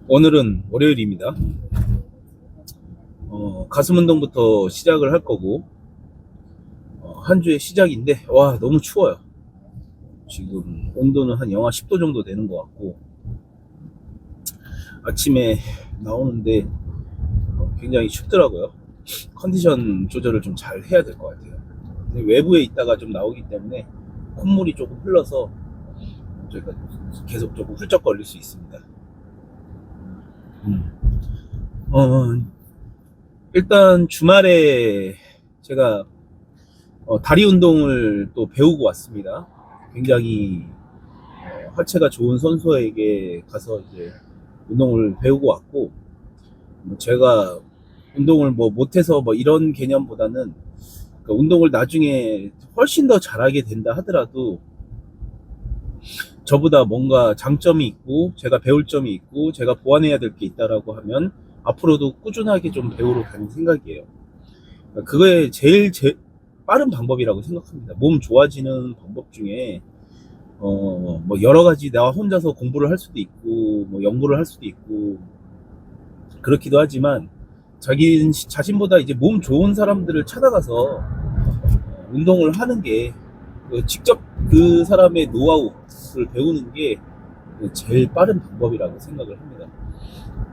오늘은 월요일입니다. 가슴 운동부터 시작을 할 거고, 한 주의 시작인데, 와, 너무 추워요. 지금 온도는 한 영하 10도 정도 되는 것 같고, 아침에 나오는데 굉장히 춥더라고요. 컨디션 조절을 좀 잘 해야 될 것 같아요. 근데 외부에 있다가 좀 나오기 때문에 콧물이 조금 흘러서 저희가 계속 조금 훌쩍거릴 수 있습니다. 음. 어, 일단 주말에 제가 다리 운동을 또 배우고 왔습니다. 굉장히 하체가 좋은 선수에게 가서 이제 운동을 배우고 왔고, 제가 운동을 뭐 못해서 뭐 이런 개념보다는 그 운동을 나중에 훨씬 더 잘하게 된다 하더라도 저보다 뭔가 장점이 있고 제가 배울 점이 있고 제가 보완해야 될 게 있다라고 하면 앞으로도 꾸준하게 좀 배우러 다닐 생각이에요. 그거에 제일 빠른 방법이라고 생각합니다. 몸 좋아지는 방법 중에 뭐 여러 가지 나 혼자서 공부를 할 수도 있고 뭐 연구를 할 수도 있고 그렇기도 하지만 자기 자신보다 이제 몸 좋은 사람들을 찾아가서 운동을 하는 게 직접 그 사람의 노하우를 배우는 게 제일 빠른 방법이라고 생각을 합니다.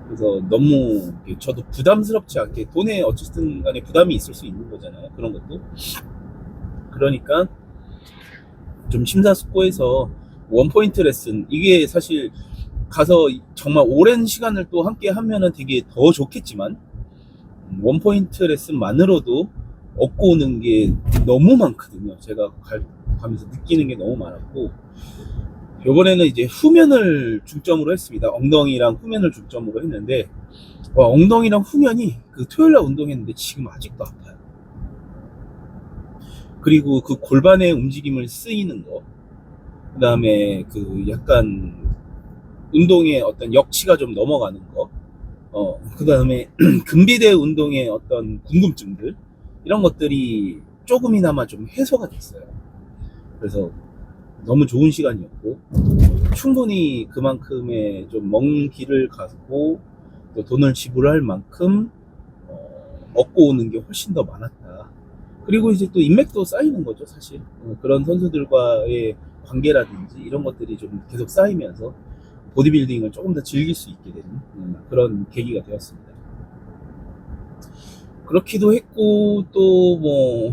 그래서 너무 저도 부담스럽지 않게 돈에 어쨌든 간에 부담이 있을 수 있는 거잖아요. 그런 것도. 그러니까 좀 심사숙고해서 원포인트 레슨 이게 사실 가서 정말 오랜 시간을 또 함께 하면은 되게 더 좋겠지만 원포인트 레슨만으로도 얻고 오는 게 너무 많거든요. 제가 가면서 느끼는 게 너무 많았고 이번에는 이제 후면을 중점으로 했습니다. 엉덩이랑 후면을 중점으로 했는데 엉덩이랑 후면이 그 토요일날 운동했는데 지금 아직도 아파요. 그리고 그 골반의 움직임을 쓰이는 거, 그 다음에 그 약간 운동의 어떤 역치가 좀 넘어가는 거, 그 다음에 근비대 운동의 어떤 궁금증들, 이런 것들이 조금이나마 좀 해소가 됐어요. 그래서 너무 좋은 시간이었고, 충분히 그만큼의 좀 먼 길을 가고, 또 돈을 지불할 만큼, 얻고 오는 게 훨씬 더 많았다. 그리고 이제 또 인맥도 쌓이는 거죠, 사실. 그런 선수들과의 관계라든지 이런 것들이 좀 계속 쌓이면서 보디빌딩을 조금 더 즐길 수 있게 되는 그런 계기가 되었습니다. 그렇기도 했고, 또 뭐,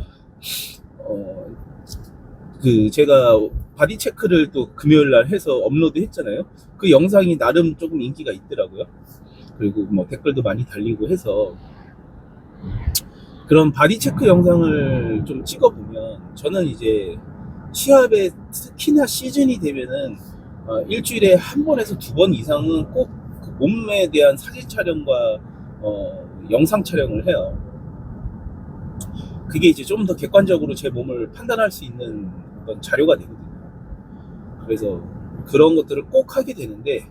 제가 바디 체크를 또 금요일 날 해서 업로드 했잖아요. 그 영상이 나름 조금 인기가 있더라고요. 그리고 뭐 댓글도 많이 달리고 해서 그런 바디 체크 영상을 좀 찍어보면 저는 이제 시합에 특히나 시즌이 되면은 일주일에 한 번에서 두 번 이상은 꼭그 몸에 대한 사진 촬영과 영상 촬영을 해요. 그게 이제 좀 더 객관적으로 제 몸을 판단할 수 있는 어떤 자료가 되거든요. 그래서 그런 것들을 꼭 하게 되는데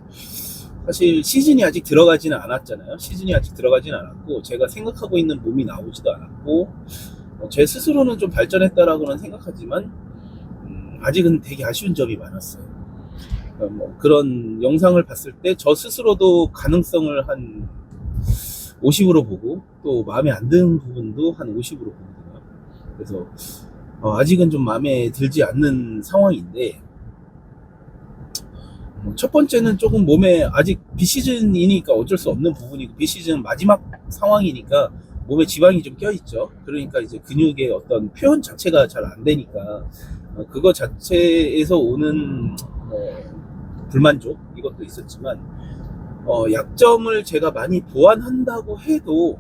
사실 시즌이 아직 들어가지는 않았잖아요. 시즌이 아직 들어가지는 않았고 제가 생각하고 있는 몸이 나오지도 않았고 제 스스로는 좀 발전했다라고는 생각하지만 아직은 되게 아쉬운 점이 많았어요. 뭐 그런 영상을 봤을 때 저 스스로도 가능성을 한 50으로 보고 또 마음에 안 드는 부분도 한 50으로 보거든요. 그래서 아직은 좀 마음에 들지 않는 상황인데 첫 번째는 조금 몸에 아직 비시즌이니까 어쩔 수 없는 부분이고 비시즌 마지막 상황이니까 몸에 지방이 좀 껴있죠. 그러니까 이제 근육의 어떤 표현 자체가 잘 안 되니까 그거 자체에서 오는 불만족 이것도 있었지만 약점을 제가 많이 보완한다고 해도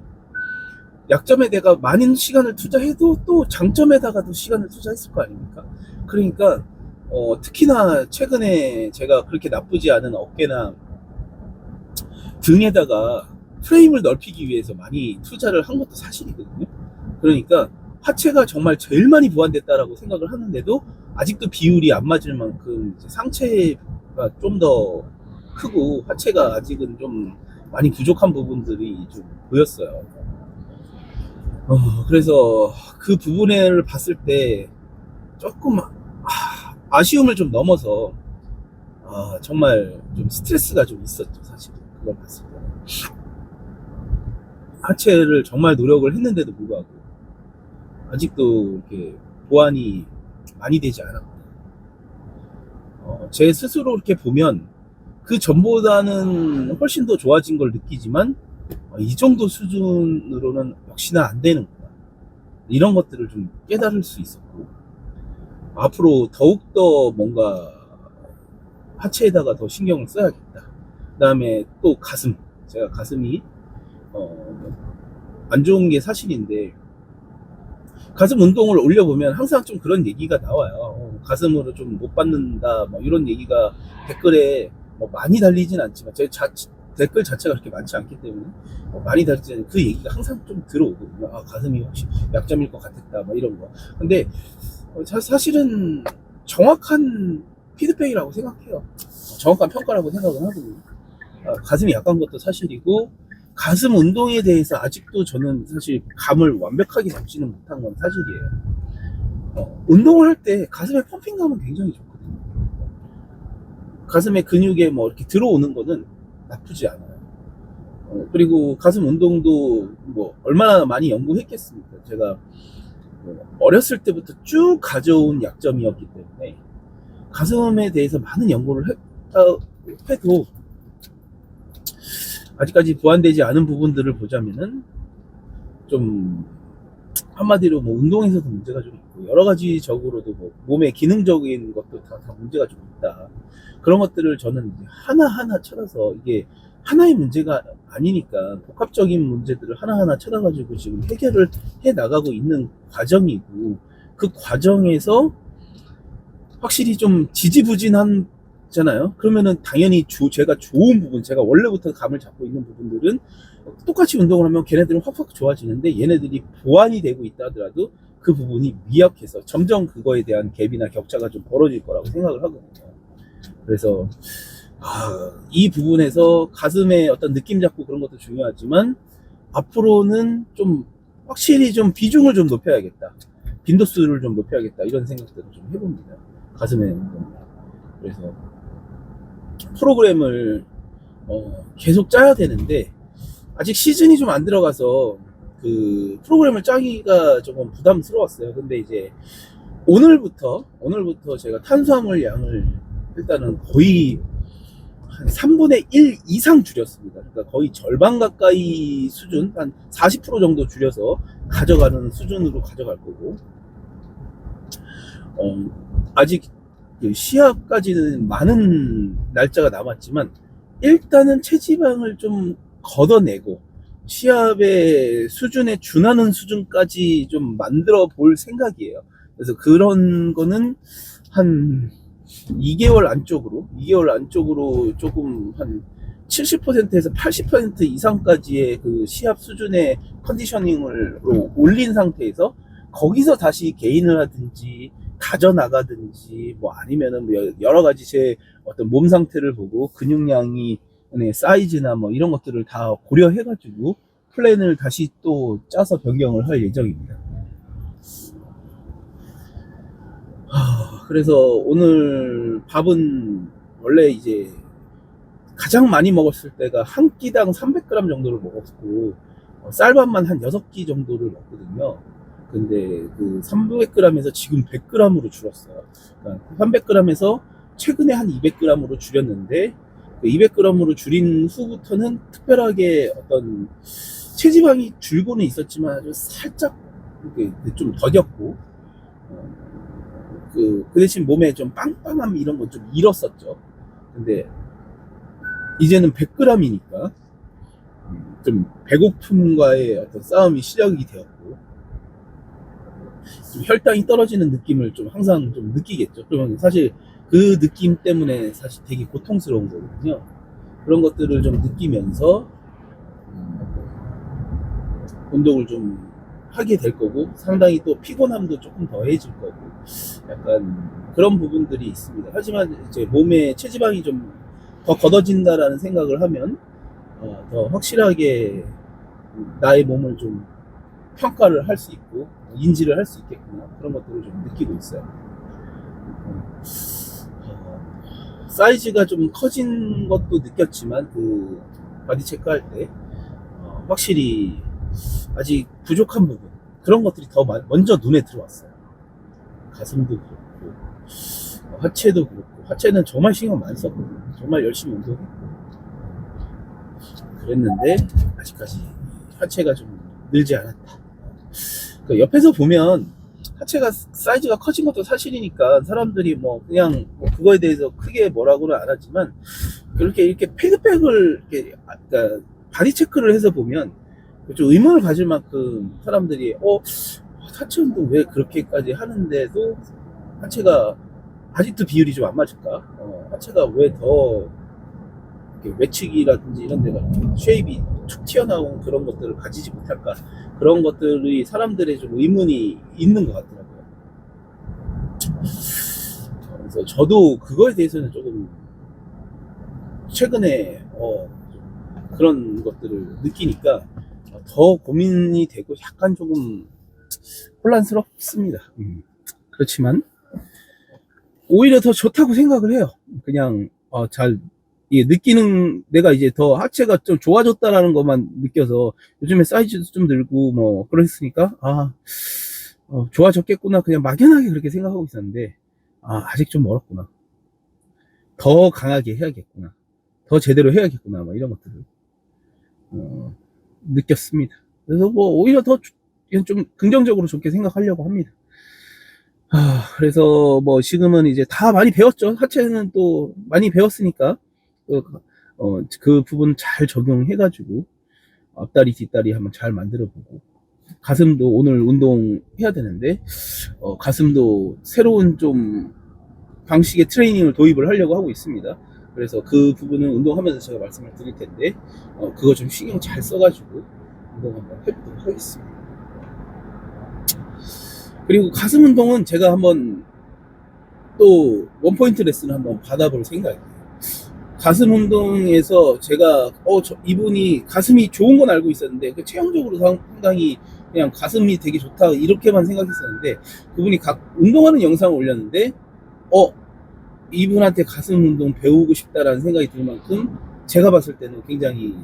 약점에 내가 많은 시간을 투자해도 또 장점에다가도 시간을 투자했을 거 아닙니까? 그러니까 특히나 최근에 제가 그렇게 나쁘지 않은 어깨나 등에다가 프레임을 넓히기 위해서 많이 투자를 한 것도 사실이거든요. 그러니까 하체가 정말 제일 많이 보완됐다라고 생각을 하는데도 아직도 비율이 안 맞을 만큼 상체가 좀 더 크고 하체가 아직은 좀 많이 부족한 부분들이 좀 보였어요. 그래서 그 부분을 봤을 때 조금 아쉬움을 좀 넘어서 정말 좀 스트레스가 좀 있었죠, 사실. 그걸 봤을 때. 하체를 정말 노력을 했는데도 불구하고 아직도 이렇게 보완이 많이 되지 않았고, 제 스스로 이렇게 보면 그 전보다는 훨씬 더 좋아진 걸 느끼지만 이 정도 수준으로는 역시나 안 되는구나, 이런 것들을 좀 깨달을 수 있었고, 앞으로 더욱더 뭔가 하체에다가 더 신경을 써야겠다. 그 다음에 또 가슴, 제가 가슴이 안 좋은 게 사실인데, 가슴 운동을 올려보면 항상 좀 그런 얘기가 나와요. 가슴으로 좀 못 받는다, 뭐 이런 얘기가 댓글에 뭐 많이 달리진 않지만, 제 댓글 자체가 그렇게 많지 않기 때문에 많이 달리지 않는 그 얘기가 항상 좀 들어오거든요. 아, 가슴이 혹시 약점일 것 같았다, 뭐 이런 거. 근데 사실은 정확한 피드백이라고 생각해요. 정확한 평가라고 생각을 하거든요. 가슴이 약한 것도 사실이고, 가슴 운동에 대해서 아직도 저는 사실 감을 완벽하게 잡지는 못한 건 사실이에요. 운동을 할 때 가슴에 펌핑감은 굉장히 좋거든요. 가슴에 근육에 뭐 이렇게 들어오는 거는 나쁘지 않아요. 그리고 가슴 운동도 뭐 얼마나 많이 연구했겠습니까? 제가 어렸을 때부터 쭉 가져온 약점이었기 때문에 가슴에 대해서 많은 연구를 해도 아직까지 보완되지 않은 부분들을 보자면은 좀 한마디로 뭐 운동에서도 문제가 좀 있고, 여러 가지적으로도 뭐 몸의 기능적인 것도 다 문제가 좀 있다. 그런 것들을 저는 하나하나 찾아서, 이게 하나의 문제가 아니니까 복합적인 문제들을 하나하나 찾아가지고 지금 해결을 해 나가고 있는 과정이고, 그 과정에서 확실히 좀 지지부진한 잖아요. 그러면은 당연히 제가 좋은 부분, 제가 원래부터 감을 잡고 있는 부분들은 똑같이 운동을 하면 걔네들은 확확 좋아지는데, 얘네들이 보완이 되고 있다 하더라도 그 부분이 미약해서 점점 그거에 대한 갭이나 격차가 좀 벌어질 거라고 생각을 하거든요. 그래서 이 부분에서 가슴의 어떤 느낌 잡고 그런 것도 중요하지만, 앞으로는 좀 확실히 좀 비중을 좀 높여야겠다, 빈도수를 좀 높여야겠다, 이런 생각들을 좀 해봅니다. 가슴의 운동. 그래서 프로그램을 계속 짜야 되는데, 아직 시즌이 좀 안 들어가서 그 프로그램을 짜기가 조금 부담스러웠어요. 근데 이제 오늘부터 제가 탄수화물 양을 일단은 거의 한 3분의 1 이상 줄였습니다. 그러니까 거의 절반 가까이 수준, 한 40% 정도 줄여서 가져가는 수준으로 가져갈 거고, 아직 시합까지는 많은 날짜가 남았지만 일단은 체지방을 좀 걷어내고 시합의 수준에 준하는 수준까지 좀 만들어 볼 생각이에요. 그래서 그런 거는 한 2개월 안쪽으로 조금 한 70%에서 80% 이상까지의 그 시합 수준의 컨디셔닝을 올린 상태에서 거기서 다시 게인을 하든지 가져나가든지, 뭐 아니면은 여러 가지 제 어떤 몸 상태를 보고 근육량이 사이즈나 뭐 이런 것들을 다 고려해가지고 플랜을 다시 또 짜서 변경을 할 예정입니다. 그래서 오늘 밥은 원래 이제 가장 많이 먹었을 때가 한 끼당 300g 정도를 먹었고, 쌀밥만 한 6끼 정도를 먹거든요. 근데 그 300g에서 지금 100g으로 줄었어요. 그러니까 300g에서 최근에 한 200g으로 줄였는데, 200g으로 줄인 후부터는 특별하게 어떤 체지방이 줄고는 있었지만 아주 살짝 좀 더뎠고, 그 대신 몸에 좀 빵빵함 이런 건 좀 잃었었죠. 근데 이제는 100g이니까 좀 배고픔과의 어떤 싸움이 시작이 되었고, 좀 혈당이 떨어지는 느낌을 좀 항상 좀 느끼겠죠. 그러면 사실 그 느낌 때문에 사실 되게 고통스러운 거거든요. 그런 것들을 좀 느끼면서 운동을 좀 하게 될 거고, 상당히 또 피곤함도 조금 더해질 거고, 약간 그런 부분들이 있습니다. 하지만 이제 몸에 체지방이 좀 더 걷어진다라는 생각을 하면 더 확실하게 나의 몸을 좀 평가를 할 수 있고 인지를 할 수 있겠구나, 그런 것들을 좀 느끼고 있어요. 사이즈가 좀 커진 것도 느꼈지만, 그 바디 체크할 때 확실히 아직 부족한 부분 그런 것들이 더 먼저 눈에 들어왔어요. 가슴도 그렇고 하체도 그렇고 하체는 정말 신경 많이 썼거든요. 정말 열심히 운동했고 그랬는데 아직까지 하체가 좀 늘지 않았다. 그 옆에서 보면 하체가 사이즈가 커진 것도 사실이니까 사람들이 뭐 그냥 뭐 그거에 대해서 크게 뭐라고는 안 하지만 그렇게 이렇게 패드백을 이렇게 그러니까 바디 체크를 해서 보면 좀 의문을 가질 만큼 사람들이 하체 운동 왜 그렇게까지 하는데도 하체가 아직도 비율이 좀 안 맞을까? 하체가 왜 더 외측이라든지 이런 데가 쉐입이 툭 튀어나온 그런 것들을 가지지 못할까? 그런 것들이 사람들의 좀 의문이 있는 것 같더라고요. 그래서 저도 그거에 대해서는 조금 최근에 그런 것들을 느끼니까 더 고민이 되고 약간 조금 혼란스럽습니다. 그렇지만 오히려 더 좋다고 생각을 해요. 그냥 잘 느끼는 내가 이제 더 하체가 좀 좋아졌다라는 것만 느껴서 요즘에 사이즈도 좀 늘고 뭐 그랬으니까 좋아졌겠구나 그냥 막연하게 그렇게 생각하고 있었는데 아직 좀 멀었구나. 더 강하게 해야겠구나. 더 제대로 해야겠구나. 뭐 이런 것들을 느꼈습니다. 그래서 뭐 오히려 더 좀 긍정적으로 좋게 생각하려고 합니다. 그래서 뭐 지금은 이제 다 많이 배웠죠. 하체는 또 많이 배웠으니까 그 부분 잘 적용해가지고 앞다리 뒷다리 한번 잘 만들어보고 가슴도 오늘 운동해야 되는데 가슴도 새로운 좀 방식의 트레이닝을 도입을 하려고 하고 있습니다. 그래서 그 부분은 운동하면서 제가 말씀을 드릴 텐데 그거 좀 신경 잘 써가지고 운동 한번 해보도록 하겠습니다. 그리고 가슴 운동은 제가 한번 또 원포인트 레슨을 한번 받아볼 생각이에요. 가슴 운동에서 제가 이분이 가슴이 좋은 건 알고 있었는데 체형적으로 상당히 그냥 가슴이 되게 좋다 이렇게만 생각했었는데 그분이 운동하는 영상을 올렸는데 이분한테 가슴 운동 배우고 싶다라는 생각이 들 만큼 제가 봤을 때는 굉장히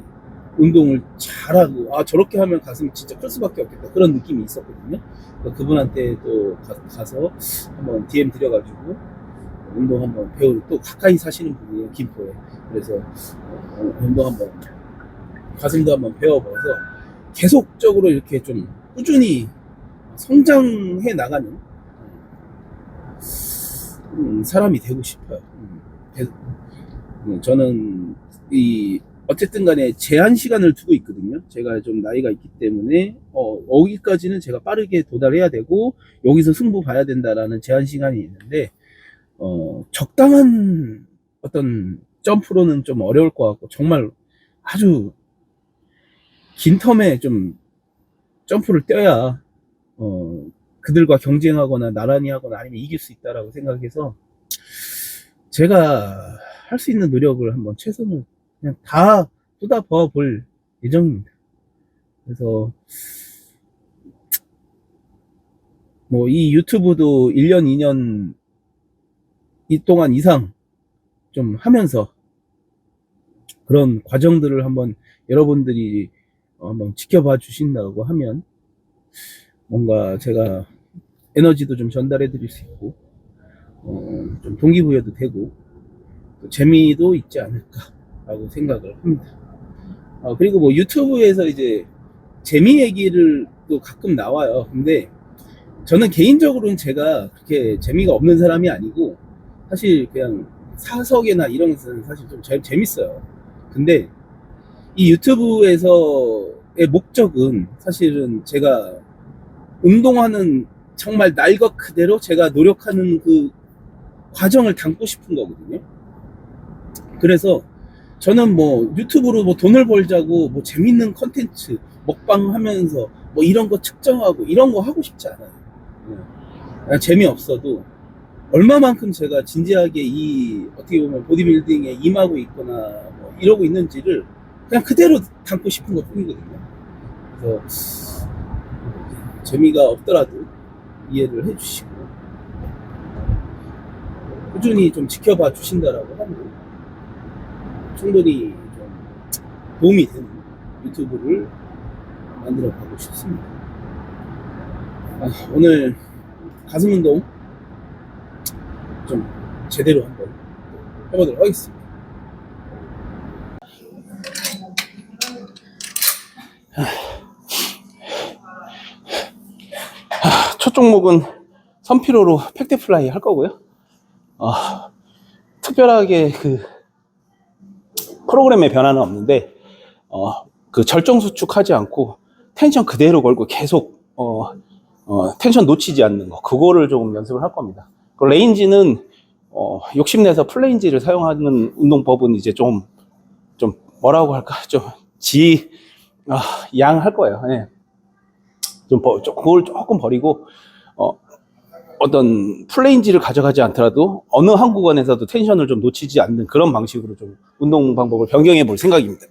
운동을 잘하고 저렇게 하면 가슴이 진짜 클 수밖에 없겠다 그런 느낌이 있었거든요. 그분한테 또 가서 한번 DM 드려가지고 운동 한번 배우고 또 가까이 사시는 분이에요. 김포에. 그래서 운동 한번 가슴도 한번 배워봐서 계속적으로 이렇게 좀 꾸준히 성장해 나가는 사람이 되고 싶어요. 저는 어쨌든 간에 제한 시간을 두고 있거든요. 제가 좀 나이가 있기 때문에 여기까지는 제가 빠르게 도달해야 되고 여기서 승부 봐야 된다라는 제한 시간이 있는데 적당한 어떤 점프로는 좀 어려울 것 같고 정말 아주 긴 텀에 좀 점프를 뛰어야 그들과 경쟁하거나 나란히 하거나 아니면 이길 수 있다라고 생각해서 제가 할 수 있는 노력을 한번 최선을 그냥 다 쏟아부어 볼 예정입니다. 그래서 뭐 이 유튜브도 1년 2년 동안 이상 좀 하면서 그런 과정들을 한번 여러분들이 한번 지켜봐 주신다고 하면 뭔가 제가 에너지도 좀 전달해 드릴 수 있고 좀 동기부여도 되고 또 재미도 있지 않을까라고 생각을 합니다. 그리고 뭐 유튜브에서 이제 재미 얘기를 또 가끔 나와요. 근데 저는 개인적으로는 제가 그렇게 재미가 없는 사람이 아니고 사실 그냥 사석이나 이런 것은 사실 좀 재밌어요. 근데 이 유튜브에서의 목적은 사실은 제가 운동하는 정말 날 것 그대로 제가 노력하는 그 과정을 담고 싶은 거거든요. 그래서 저는 뭐 유튜브로 뭐 돈을 벌자고 뭐 재밌는 컨텐츠 먹방 하면서 뭐 이런 거 측정하고 이런 거 하고 싶지 않아요. 그냥 재미없어도 얼마만큼 제가 진지하게 어떻게 보면 보디빌딩에 임하고 있거나 뭐 이러고 있는지를 그냥 그대로 담고 싶은 것 뿐이거든요. 그래서 재미가 없더라도 이해를 해주시고 꾸준히 좀 지켜봐 주신다라고 하면 충분히 좀 도움이 되는 유튜브를 만들어 가고 싶습니다. 오늘 가슴 운동 좀 제대로 한번 해보도록 하겠습니다. 첫 종목은 선피로로 팩트 플라이 할 거고요. 특별하게 그 프로그램의 변화는 없는데 그 절정 수축하지 않고 텐션 그대로 걸고 계속 텐션 놓치지 않는 거, 그거를 조금 연습을 할 겁니다. 그 레인지는 욕심내서 플레인지를 사용하는 운동법은 이제 좀 뭐라고 할까, 양할 거예요. 네. 그걸 조금 버리고 어떤 플레인지를 가져가지 않더라도 어느 한 구간에서도 텐션을 좀 놓치지 않는 그런 방식으로 좀 운동 방법을 변경해 볼 생각입니다.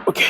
오케이.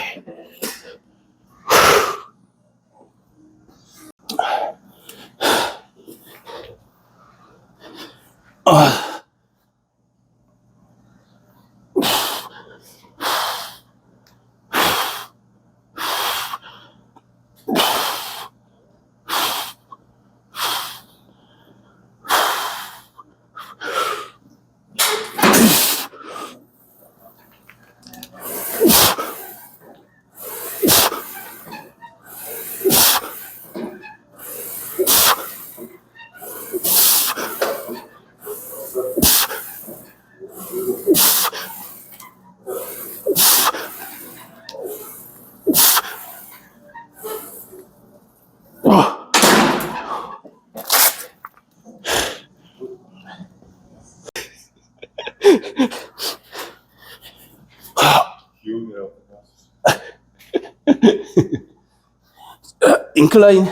인클라인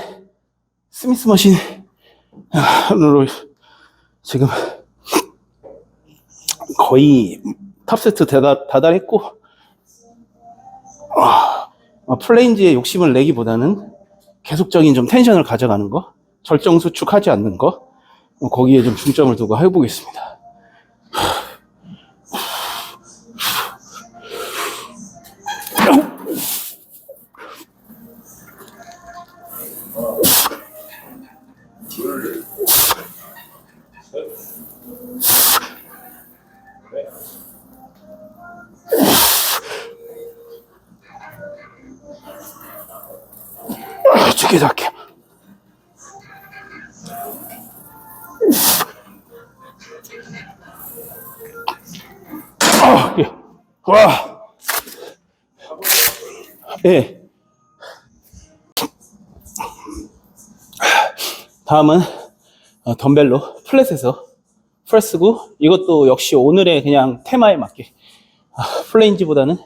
스미스 머신으로 지금 거의 탑세트 다달했고, 플레인지에 욕심을 내기보다는 계속적인 좀 텐션을 가져가는 거, 절정 수축하지 않는 거, 거기에 좀 중점을 두고 해보겠습니다. 죽게 잡게. 예. 와. 예. 다음은 덤벨로 플랫에서 프레스고, 이것도 역시 오늘의 그냥 테마에 맞게 플레인지보다는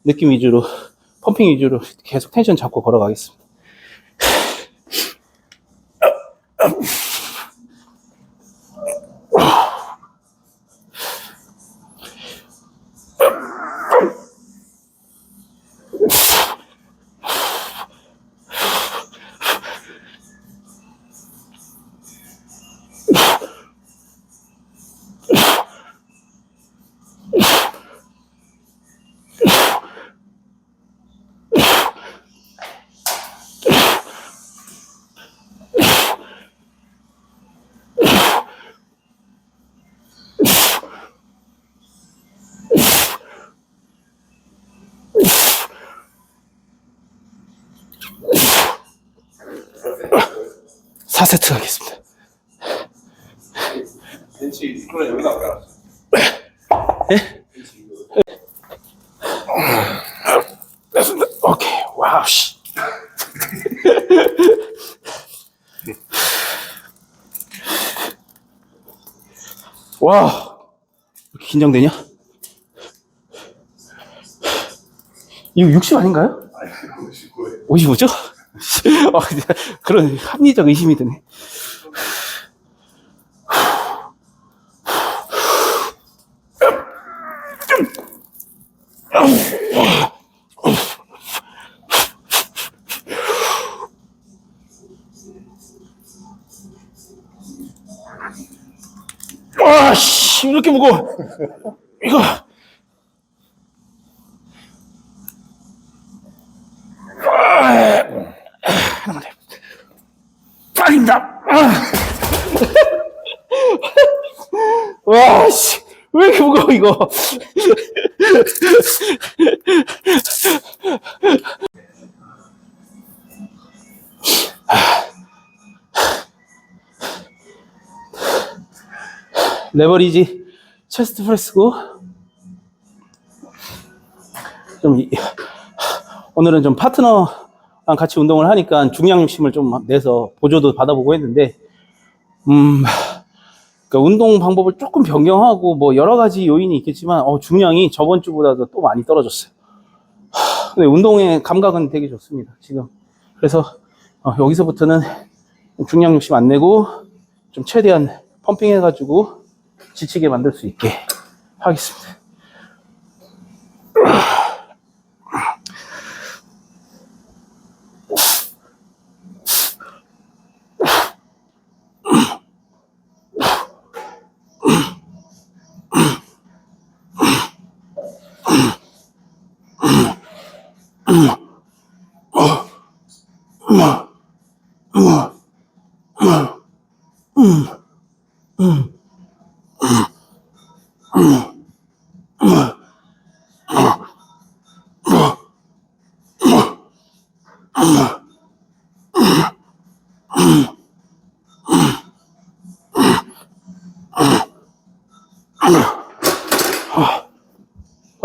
느낌 위주로 펌핑 위주로 계속 텐션 잡고 걸어가겠습니다. 사 세트 하겠습니다. 벤치 이거는 여기다 깔았어. 예? 됐습니다. 오케이. 와우, 씨. 와, 이렇게 긴장되냐? 이거 60 아닌가요? 아니 59에. 55죠? 그런 합리적 의심이 드네. 와, 씨, 이렇게 무거워. 이거. 하나만 해. 빠진다. 와, 씨. 왜 이렇게 무거워, 이거. 레버리지 체스트 프레스고, 오늘은 좀 파트너랑 같이 운동을 하니까 중량 욕심을 좀 내서 보조도 받아보고 했는데, 그러니까 운동 방법을 조금 변경하고 뭐 여러 가지 요인이 있겠지만, 중량이 저번 주보다도 또 많이 떨어졌어요. 근데 운동의 감각은 되게 좋습니다, 지금. 그래서, 여기서부터는 중량 욕심 안 내고, 좀 최대한 펌핑 해가지고, 지치게 만들 수 있게 하겠습니다.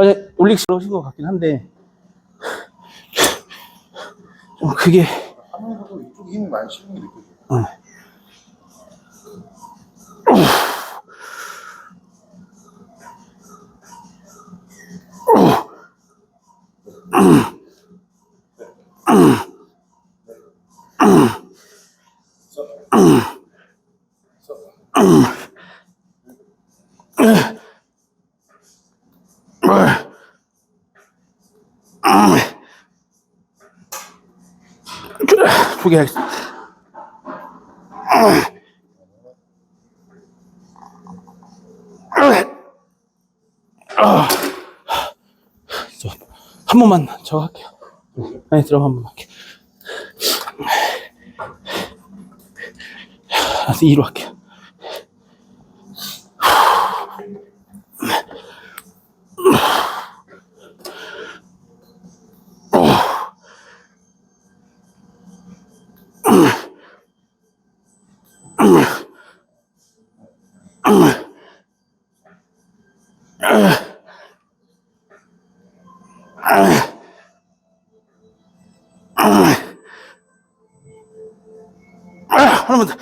어제 올릭스 오신 것 같긴 한데, 좀 그게, 하면서도 이쪽 힘이 많이 실는 게 느껴져요. 포기하겠습니다. 한 번만 저거 할게요. 아니, 들어가 한 번만 할게요. 2로 할게요. 하나만 더.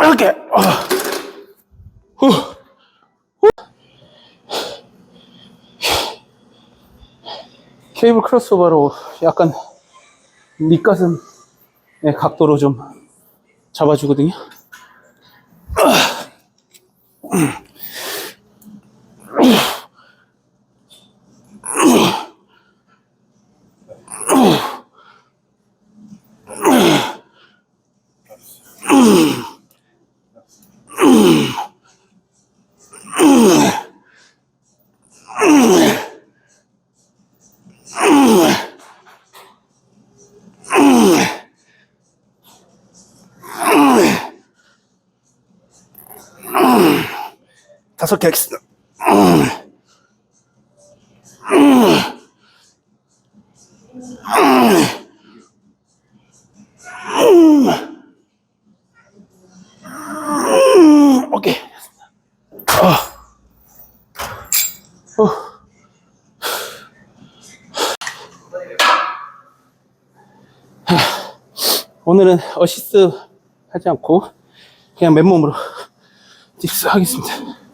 이렇게. 케이블 크로스오버로 약간 밑가슴의 각도로 좀 잡아주거든요. 다섯 개 하겠습니다. 오케이. 오늘은 어시스트 하지 않고 그냥 맨몸으로 딥스 하겠습니다.